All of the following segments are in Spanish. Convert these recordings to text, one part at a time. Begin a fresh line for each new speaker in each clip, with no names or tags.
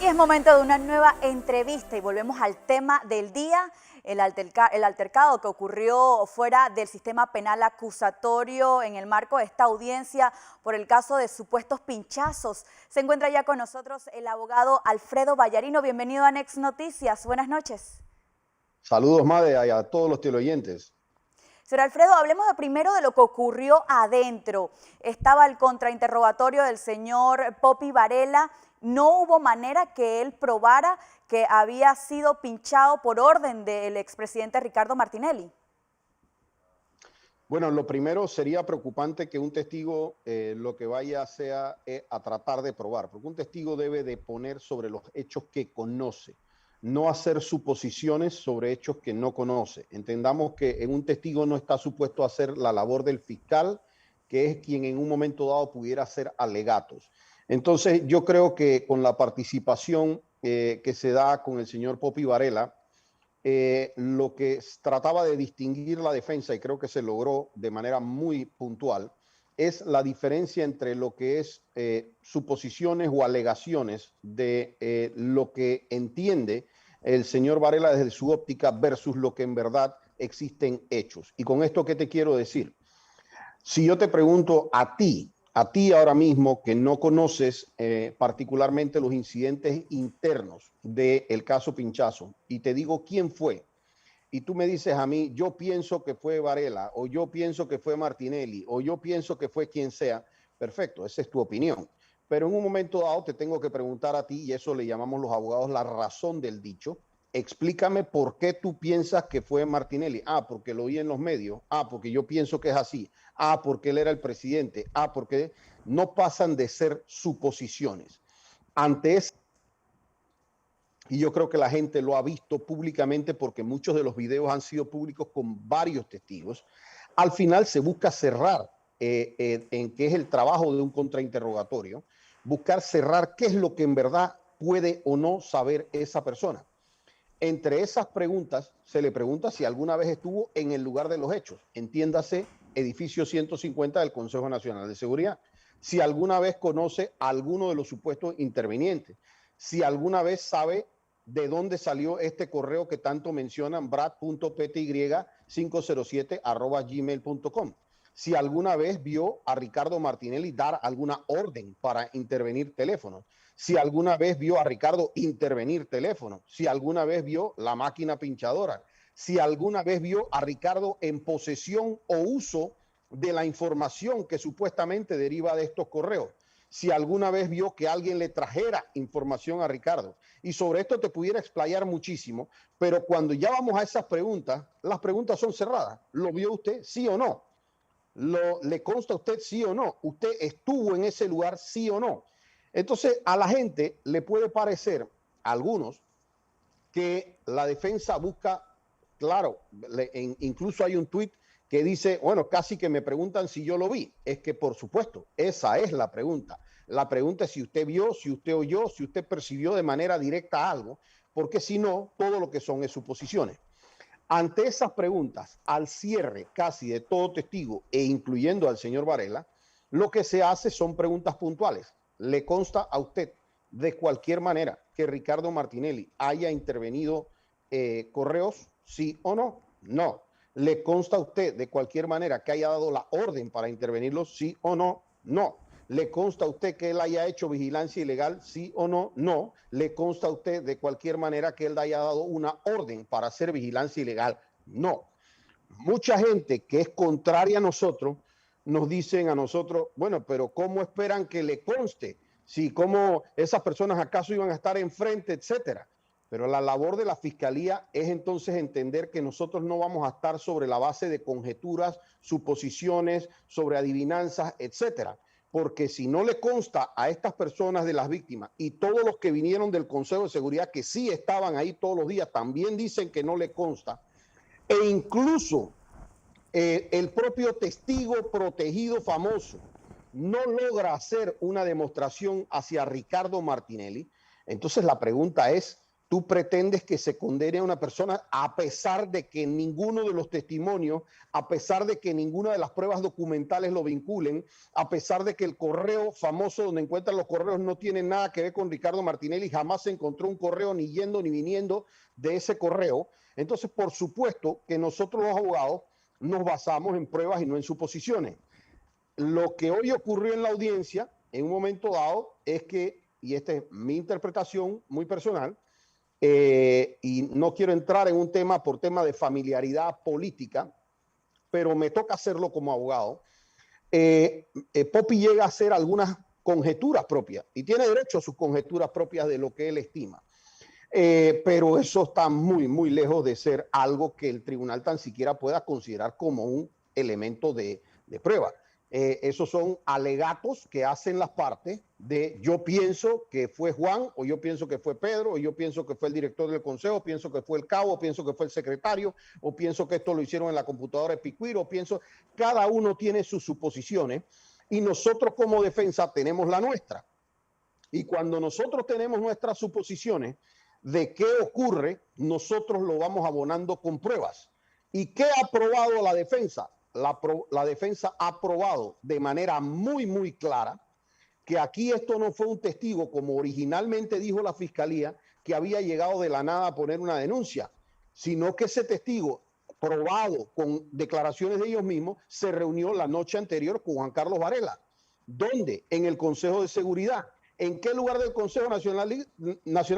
Y es momento de una nueva entrevista y volvemos al tema del día, el altercado que ocurrió fuera del sistema penal acusatorio en el marco de esta audiencia por el caso de supuestos pinchazos. Se encuentra ya con nosotros el abogado Alfredo Vallarino. Bienvenido a Next Noticias. Buenas noches.
Saludos, Made, y a todos los teleoyentes.
Señor Alfredo, hablemos primero de lo que ocurrió adentro. Estaba el contrainterrogatorio del señor Poppy Varela. No hubo manera que él probara que había sido pinchado por orden del expresidente Ricardo Martinelli.
Bueno, lo primero sería preocupante que un testigo lo que vaya sea a tratar de probar, porque un testigo debe de poner sobre los hechos que conoce, no hacer suposiciones sobre hechos que no conoce. Entendamos que un testigo no está supuesto a hacer la labor del fiscal, que es quien en un momento dado pudiera hacer alegatos. Entonces, yo creo que con la participación que se da con el señor Poppy Varela, lo que trataba de distinguir la defensa, y creo que se logró de manera muy puntual, es la diferencia entre lo que es suposiciones o alegaciones de lo que entiende el señor Varela desde su óptica versus lo que en verdad existen hechos. Y con esto, ¿qué te quiero decir? Si yo te pregunto a ti ahora mismo que no conoces particularmente los incidentes internos del caso Pinchazo y te digo quién fue, y tú me dices a mí, yo pienso que fue Varela, o yo pienso que fue Martinelli, o yo pienso que fue quien sea, perfecto, esa es tu opinión. Pero en un momento dado te tengo que preguntar a ti, y eso le llamamos los abogados la razón del dicho. Explícame por qué tú piensas que fue Martinelli. Ah, porque lo oí en los medios. Ah, porque yo pienso que es así. Ah, porque él era el presidente. Ah, porque no pasan de ser suposiciones. Ante eso, y yo creo que la gente lo ha visto públicamente porque muchos de los videos han sido públicos con varios testigos, al final se busca cerrar en qué es el trabajo de un contrainterrogatorio, buscar cerrar qué es lo que en verdad puede o no saber esa persona. Entre esas preguntas, se le pregunta si alguna vez estuvo en el lugar de los hechos, entiéndase, edificio 150 del Consejo Nacional de Seguridad, si alguna vez conoce a alguno de los supuestos intervinientes, si alguna vez sabe de dónde salió este correo que tanto mencionan, brad.pty507@gmail.com, si alguna vez vio a Ricardo Martinelli dar alguna orden para intervenir teléfonos, si alguna vez vio a Ricardo intervenir teléfono, si alguna vez vio la máquina pinchadora, si alguna vez vio a Ricardo en posesión o uso de la información que supuestamente deriva de estos correos, si alguna vez vio que alguien le trajera información a Ricardo. Y sobre esto te pudiera explayar muchísimo, pero cuando ya vamos a esas preguntas, las preguntas son cerradas. ¿Lo vio usted? ¿Sí o no? ¿Le consta a usted sí o no? ¿Usted estuvo en ese lugar sí o no? Entonces, a la gente le puede parecer, a algunos, que la defensa busca, claro, incluso hay un tuit que dice, bueno, casi que me preguntan si yo lo vi. Es que, por supuesto, esa es la pregunta. La pregunta es si usted vio, si usted oyó, si usted percibió de manera directa algo, porque si no, todo lo que son es suposiciones. Ante esas preguntas, al cierre casi de todo testigo e incluyendo al señor Varela, lo que se hace son preguntas puntuales. ¿Le consta a usted de cualquier manera que Ricardo Martinelli haya intervenido correos? ¿Sí o no? No. ¿Le consta a usted de cualquier manera que haya dado la orden para intervenirlos? ¿Sí o no? No. ¿Le consta a usted que él haya hecho vigilancia ilegal? ¿Sí o no? No. ¿Le consta a usted de cualquier manera que él haya dado una orden para hacer vigilancia ilegal? No. Mucha gente que es contraria a nosotros nos dicen a nosotros, bueno, pero ¿cómo esperan que le conste? Si cómo esas personas acaso iban a estar enfrente, etcétera. Pero la labor de la fiscalía es entonces entender que nosotros no vamos a estar sobre la base de conjeturas, suposiciones, sobre adivinanzas, etcétera. Porque si no le consta a estas personas de las víctimas y todos los que vinieron del Consejo de Seguridad que sí estaban ahí todos los días también dicen que no le consta, e incluso el propio testigo protegido famoso no logra hacer una demostración hacia Ricardo Martinelli, entonces la pregunta es, tú pretendes que se condene a una persona a pesar de que ninguno de los testimonios, a pesar de que ninguna de las pruebas documentales lo vinculen, a pesar de que el correo famoso donde encuentran los correos no tiene nada que ver con Ricardo Martinelli, jamás se encontró un correo ni yendo ni viniendo de ese correo. Entonces, por supuesto que nosotros los abogados nos basamos en pruebas y no en suposiciones. Lo que hoy ocurrió en la audiencia, en un momento dado, es que, y esta es mi interpretación muy personal, y no quiero entrar en un tema por tema de familiaridad política, pero me toca hacerlo como abogado. Poppy llega a hacer algunas conjeturas propias y tiene derecho a sus conjeturas propias de lo que él estima. Pero eso está muy, muy lejos de ser algo que el tribunal tan siquiera pueda considerar como un elemento de prueba. Esos son alegatos que hacen las partes de yo pienso que fue Juan, o yo pienso que fue Pedro, o yo pienso que fue el director del consejo, pienso que fue el cabo, o pienso que fue el secretario, o pienso que esto lo hicieron en la computadora de Picuiro, o pienso, cada uno tiene sus suposiciones y nosotros como defensa tenemos la nuestra. Y cuando nosotros tenemos nuestras suposiciones de qué ocurre, nosotros lo vamos abonando con pruebas. ¿Y qué ha probado la defensa? La defensa ha probado de manera muy, muy clara que aquí esto no fue un testigo, como originalmente dijo la fiscalía, que había llegado de la nada a poner una denuncia, sino que ese testigo, probado con declaraciones de ellos mismos, se reunió la noche anterior con Juan Carlos Varela. ¿Dónde? En el Consejo de Seguridad. ¿En qué lugar del Consejo Nacional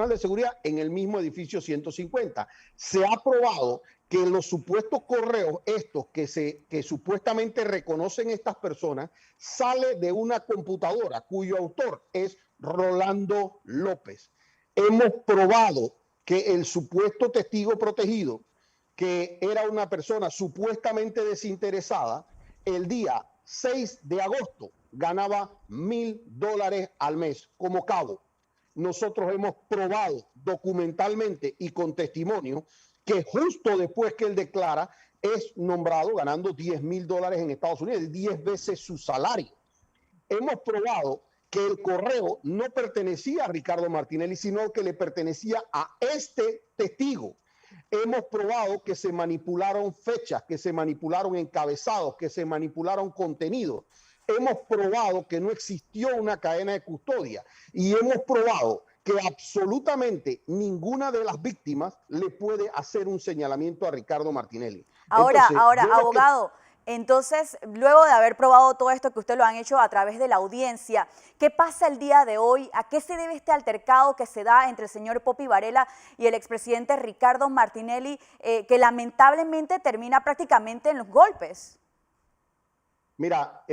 de Seguridad? En el mismo edificio 150. Se ha probado que los supuestos correos, estos que supuestamente reconocen estas personas, sale de una computadora cuyo autor es Rolando López. Hemos probado que el supuesto testigo protegido, que era una persona supuestamente desinteresada, el día 6 de agosto ganaba $1,000 al mes como cabo. Nosotros hemos probado documentalmente y con testimonio que justo después que él declara es nombrado ganando $10,000 en Estados Unidos, 10 veces su salario. Hemos probado que el correo no pertenecía a Ricardo Martinelli, sino que le pertenecía a este testigo. Hemos probado que se manipularon fechas, que se manipularon encabezados, que se manipularon contenidos. Hemos probado que no existió una cadena de custodia y hemos probado que absolutamente ninguna de las víctimas le puede hacer un señalamiento a Ricardo Martinelli.
Ahora, abogado, entonces, luego de haber probado todo esto que usted lo han hecho a través de la audiencia, ¿qué pasa el día de hoy? ¿A qué se debe este altercado que se da entre el señor Poppy Varela y el expresidente Ricardo Martinelli, que lamentablemente termina prácticamente en los golpes?
Mira,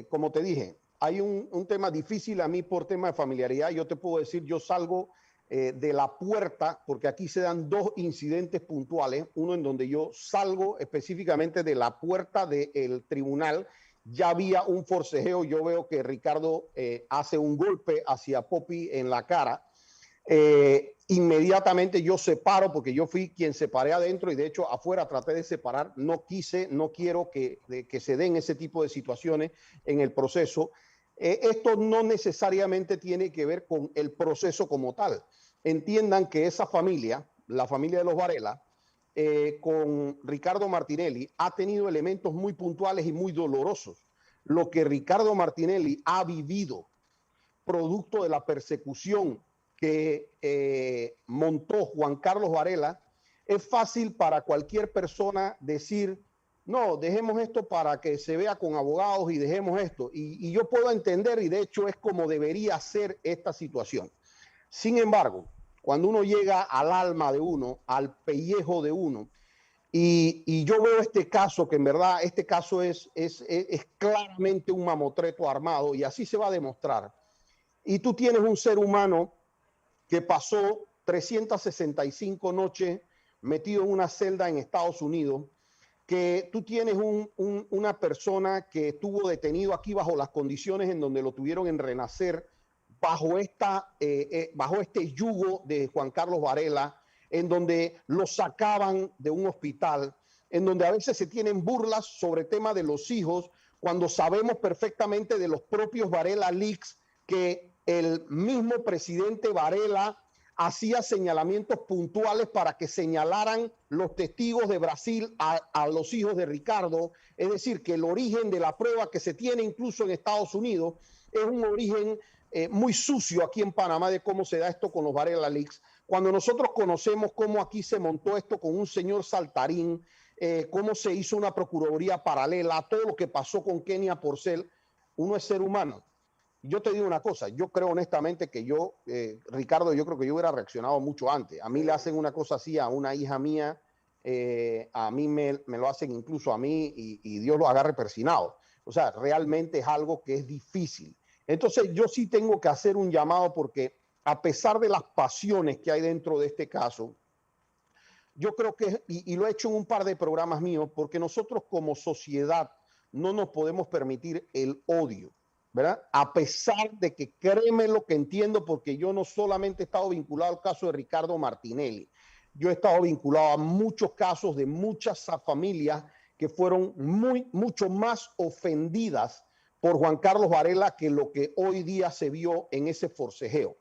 como te dije, hay un tema difícil a mí por tema de familiaridad. Yo te puedo decir, yo salgo de la puerta, porque aquí se dan dos incidentes puntuales, uno en donde yo salgo específicamente de la puerta del tribunal, ya había un forcejeo, yo veo que Ricardo hace un golpe hacia Poppy en la cara, inmediatamente yo separo, porque yo fui quien separé adentro y de hecho afuera traté de separar, no quiero que se den ese tipo de situaciones en el proceso. Esto no necesariamente tiene que ver con el proceso como tal. Entiendan que esa familia, la familia de los Varela, con Ricardo Martinelli, ha tenido elementos muy puntuales y muy dolorosos. Lo que Ricardo Martinelli ha vivido, producto de la persecución que montó Juan Carlos Varela, es fácil para cualquier persona decir, no, dejemos esto para que se vea con abogados y dejemos esto. Y yo puedo entender, y de hecho es como debería ser esta situación. Sin embargo, cuando uno llega al alma de uno, al pellejo de uno, y yo veo este caso, que en verdad este caso es claramente un mamotreto armado, y así se va a demostrar. Y tú tienes un ser humano que pasó 365 noches metido en una celda en Estados Unidos, que tú tienes una persona que estuvo detenido aquí bajo las condiciones en donde lo tuvieron en Renacer, bajo este yugo de Juan Carlos Varela, en donde lo sacaban de un hospital, en donde a veces se tienen burlas sobre el tema de los hijos, cuando sabemos perfectamente de los propios Varela Leaks que el mismo presidente Varela hacía señalamientos puntuales para que señalaran los testigos de Brasil a los hijos de Ricardo. Es decir, que el origen de la prueba que se tiene incluso en Estados Unidos es un origen muy sucio aquí en Panamá de cómo se da esto con los Varela Leaks. Cuando nosotros conocemos cómo aquí se montó esto con un señor saltarín, cómo se hizo una procuraduría paralela, todo lo que pasó con Kenia Porcel, uno es ser humano. Yo te digo una cosa, yo creo honestamente que yo, Ricardo, yo creo que yo hubiera reaccionado mucho antes. A mí le hacen una cosa así a una hija mía, a mí me lo hacen incluso a mí y Dios lo agarre persinado. O sea, realmente es algo que es difícil. Entonces yo sí tengo que hacer un llamado porque a pesar de las pasiones que hay dentro de este caso, yo creo que, y lo he hecho en un par de programas míos, porque nosotros como sociedad no nos podemos permitir el odio, ¿verdad? A pesar de que créeme lo que entiendo, porque yo no solamente he estado vinculado al caso de Ricardo Martinelli, yo he estado vinculado a muchos casos de muchas familias que fueron mucho más ofendidas por Juan Carlos Varela que lo que hoy día se vio en ese forcejeo.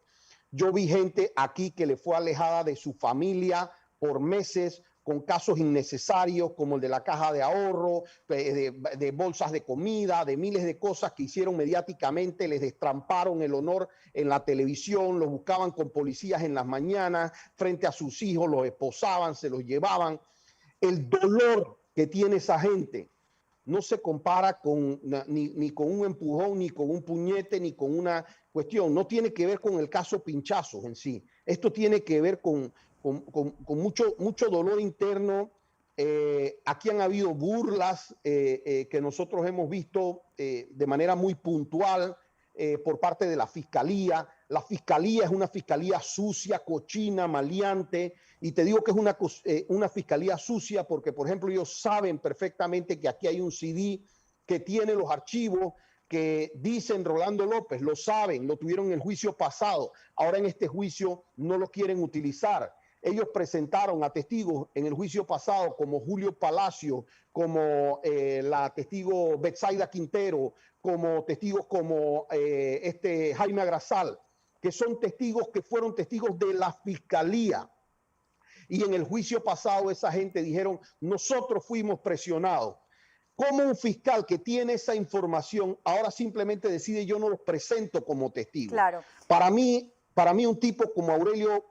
Yo vi gente aquí que le fue alejada de su familia por meses, con casos innecesarios como el de la caja de ahorro, de bolsas de comida, de miles de cosas que hicieron mediáticamente, les destramparon el honor en la televisión, los buscaban con policías en las mañanas, frente a sus hijos, los esposaban, se los llevaban. El dolor que tiene esa gente no se compara con, ni con un empujón, ni con un puñete, ni con una cuestión. No tiene que ver con el caso Pinchazos en sí. Esto tiene que ver con mucho dolor interno. Aquí han habido burlas que nosotros hemos visto de manera muy puntual por parte de la Fiscalía. La Fiscalía es una fiscalía sucia, cochina, maleante, y te digo que es una fiscalía sucia porque, por ejemplo, ellos saben perfectamente que aquí hay un CD que tiene los archivos que dicen Rolando López, lo saben, lo tuvieron en el juicio pasado, ahora en este juicio no lo quieren utilizar. Ellos presentaron a testigos en el juicio pasado como Julio Palacio, como la testigo Betsaida Quintero, como testigos como Jaime Agrasal, que son testigos que fueron testigos de la Fiscalía. Y en el juicio pasado esa gente dijeron, nosotros fuimos presionados. ¿Cómo un fiscal que tiene esa información ahora simplemente decide yo no los presento como testigos?
Claro.
Para mí un tipo como Aurelio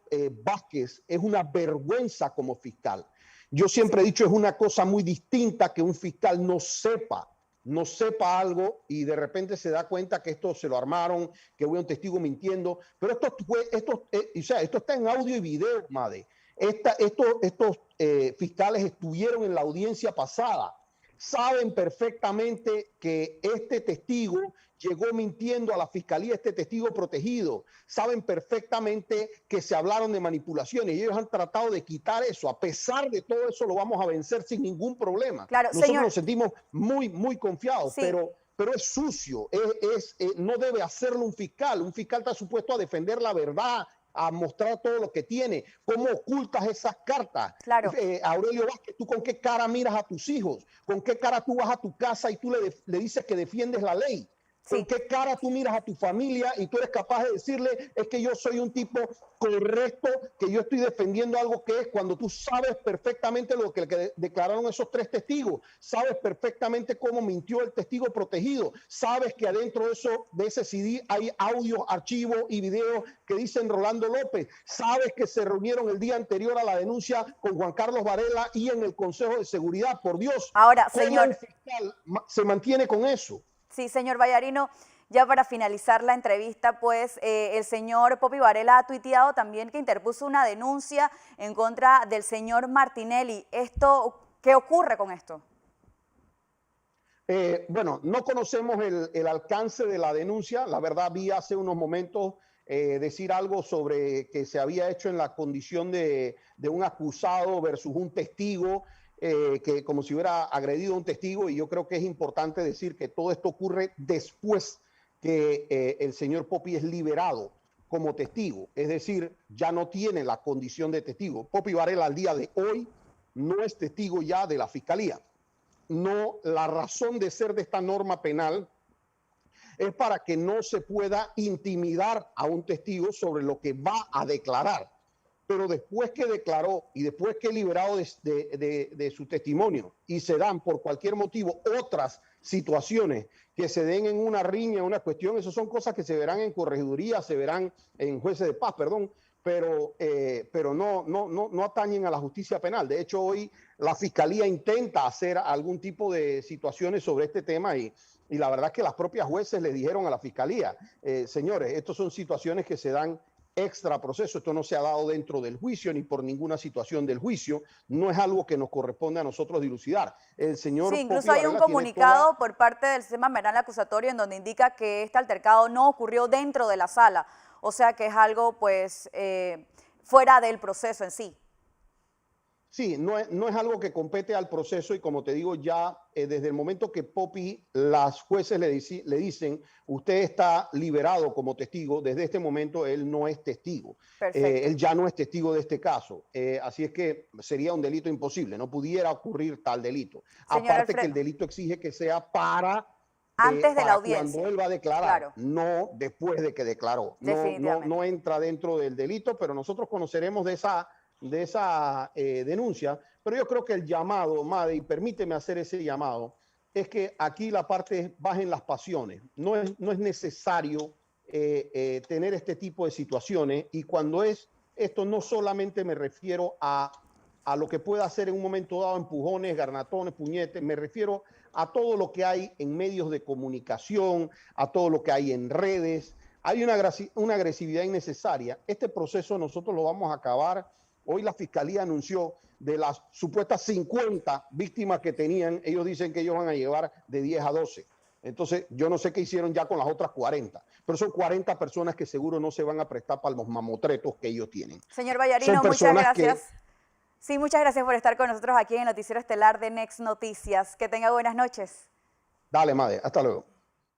Vázquez es una vergüenza como fiscal. Yo siempre he dicho, es una cosa muy distinta que un fiscal no sepa algo y de repente se da cuenta que esto se lo armaron, que hubo un testigo mintiendo. Pero esto está en audio y video, Made. Estos fiscales estuvieron en la audiencia pasada. Saben perfectamente que este testigo llegó mintiendo a la fiscalía, este testigo protegido. Saben perfectamente que se hablaron de manipulaciones y ellos han tratado de quitar eso. A pesar de todo eso, lo vamos a vencer sin ningún problema.
Claro,
nosotros
señor,
nos sentimos muy confiados,
sí,
pero es sucio. No debe hacerlo un fiscal. Un fiscal está supuesto a defender la verdad, a mostrar todo lo que tiene. ¿Cómo ocultas esas cartas?
Claro.
Aurelio Vázquez, ¿tú con qué cara miras a tus hijos? ¿Con qué cara tú vas a tu casa y tú le dices que defiendes la ley? ¿Con qué cara tú miras a tu familia y tú eres capaz de decirle es que yo soy un tipo correcto, que yo estoy defendiendo algo que es cuando tú sabes perfectamente lo que declararon esos tres testigos, sabes perfectamente cómo mintió el testigo protegido, sabes que adentro de ese CD hay audios, archivos y videos que dicen Rolando López, sabes que se reunieron el día anterior a la denuncia con Juan Carlos Varela y en el Consejo de Seguridad, por Dios.
Ahora,
¿Cómo
señor,
el fiscal se mantiene con eso?
Sí, señor Vallarino, ya para finalizar la entrevista, pues el señor Poppy Varela ha tuiteado también que interpuso una denuncia en contra del señor Martinelli. ¿Qué ocurre con esto?
Bueno, no conocemos el alcance de la denuncia. La verdad, vi hace unos momentos decir algo sobre que se había hecho en la condición de un acusado versus un testigo. Que como si hubiera agredido a un testigo, y yo creo que es importante decir que todo esto ocurre después que el señor Poppy es liberado como testigo, es decir, ya no tiene la condición de testigo. Poppy Varela al día de hoy no es testigo ya de la Fiscalía. No, la razón de ser de esta norma penal es para que no se pueda intimidar a un testigo sobre lo que va a declarar. pero después que declaró y después que liberado de su testimonio y se dan por cualquier motivo otras situaciones que se den en una riña, una cuestión, eso son cosas que se verán en corregiduría, se verán en jueces de paz, perdón, pero no atañen a la justicia penal. De hecho, hoy la Fiscalía intenta hacer algún tipo de situaciones sobre este tema y la verdad es que las propias jueces le dijeron a la Fiscalía, señores, estas son situaciones que se dan extra proceso, esto no se ha dado dentro del juicio ni por ninguna situación del juicio, no es algo que nos corresponde a nosotros dilucidar. El señor
Sí, incluso
Poppy
hay un
Varela tiene
comunicado por parte del sistema penal acusatorio en donde indica que este altercado no ocurrió dentro de la sala, o sea que es algo pues fuera del proceso en sí.
Sí, no es algo que compete al proceso y como te digo ya, desde el momento que Poppy, las jueces le dicen, usted está liberado como testigo, desde este momento él no es testigo.
Perfecto.
Él ya no es testigo de este caso. Así es que sería un delito imposible, no pudiera ocurrir tal delito.
Señor
Aparte que
Alfredo,
el delito exige que sea para
antes de la
cuando
audiencia.
él va a declarar,
Claro,
no después de que declaró.
definitivamente.
No entra dentro del delito, pero nosotros conoceremos de esa denuncia, pero yo creo que el llamado, Made, y permíteme hacer ese llamado, es que aquí la parte es bajen las pasiones. No es necesario tener este tipo de situaciones y cuando es esto no solamente me refiero a lo que pueda hacer en un momento dado, empujones, garnatones, puñetes, me refiero a todo lo que hay en medios de comunicación, a todo lo que hay en redes. Hay una agresividad innecesaria. Este proceso nosotros lo vamos a acabar. Hoy la Fiscalía anunció de las supuestas 50 víctimas que tenían, ellos dicen que ellos van a llevar de 10 a 12. Entonces, yo no sé qué hicieron ya con las otras 40, pero son 40 personas que seguro no se van a prestar para los mamotretos que ellos tienen.
Señor
Son
Vallarino, muchas
personas
gracias.
que...
Sí, muchas gracias por estar con nosotros aquí en el Noticiero Estelar de Next Noticias. Que tenga buenas noches.
Dale, madre, hasta luego.